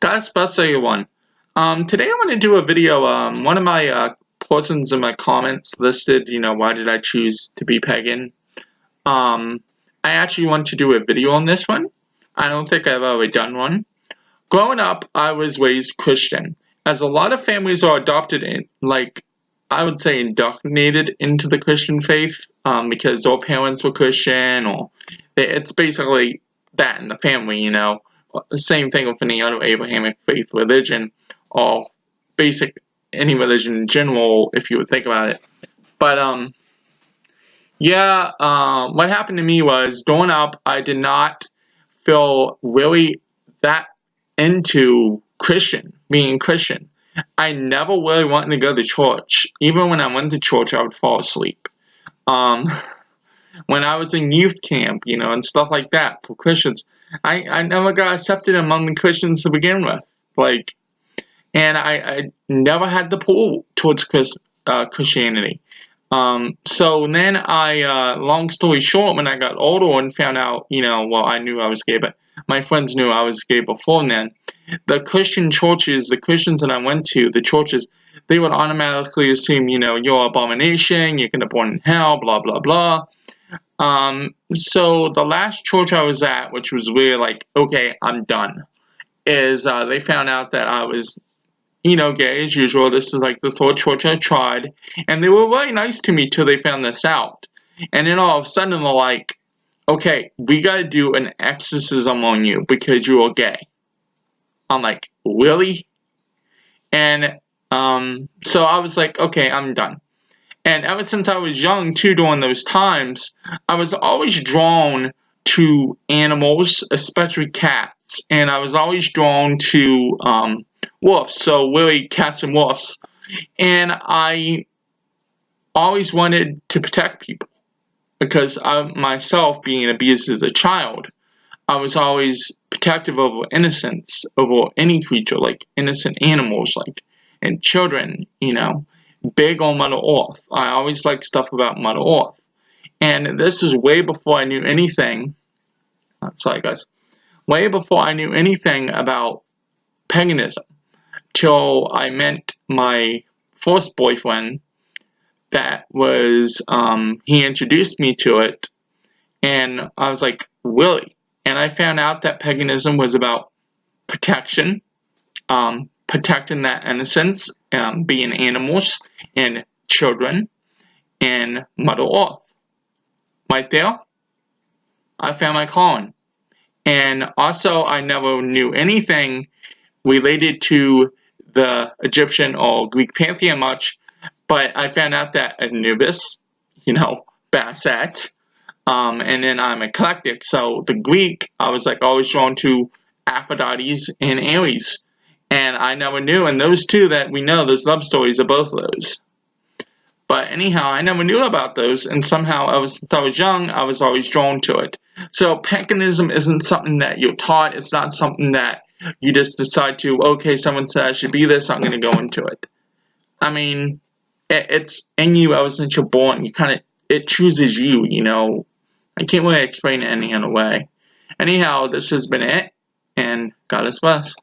Guys, best everyone. Today I want to do a video. One of my persons in my comments listed, why did I choose to be pagan? I actually want to do a video on this one. I don't think I've ever done one. Growing up, I was raised Christian, as a lot of families are adopted in, I would say, indoctrinated into the Christian faith, because their parents were Christian, or it's basically that in the family, The same thing with any other Abrahamic faith religion, or any religion in general, if you would think about it. But, what happened to me was, growing up, I did not feel really that into being Christian. I never really wanted to go to church. Even when I went to church, I would fall asleep. When I was in youth camp, and stuff like that for Christians, I never got accepted among the Christians to begin with. And I never had the pull towards Christianity. So then long story short, when I got older and found out, I knew I was gay, but my friends knew I was gay before then. The Christian churches, the Christians that I went to, the churches, they would automatically assume, you're an abomination, you're gonna burn in hell, blah, blah, blah. So the last church I was at, which was really okay, I'm done, is they found out that I was, gay as usual. This is the third church I tried, and they were really nice to me till they found this out. And then all of a sudden they're like, okay, we gotta do an exorcism on you because you are gay. I'm like, really? And so I was like, okay, I'm done. And ever since I was young, too, during those times, I was always drawn to animals, especially cats. And I was always drawn to wolves, so really cats and wolves. And I always wanted to protect people, because I myself, being abused as a child, I was always protective over innocence, over any creature, innocent animals, and children, big on Mother Earth. I always liked stuff about Mother Earth. And this is way before I knew anything, sorry guys, way before I knew anything about paganism, till I met my first boyfriend. That was, he introduced me to it, and I was like, really? And I found out that paganism was about protection, protecting that innocence, being animals and children and Mother Earth. Right there, I found my calling. And also, I never knew anything related to the Egyptian or Greek pantheon much, but I found out that Anubis, Basset, and then I'm eclectic. So the Greek, I was always drawn to Aphrodites and Ares. And I never knew, and those two that we know, there's love stories of both of those. But anyhow, I never knew about those, and somehow, ever since I was young, I was always drawn to it. So paganism isn't something that you're taught. It's not something that you just decide to, okay, someone said I should be this, I'm going to go into it. I mean, it's in you ever since you're born. It chooses you, I can't really explain it any other way. Anyhow, this has been it, and God bless.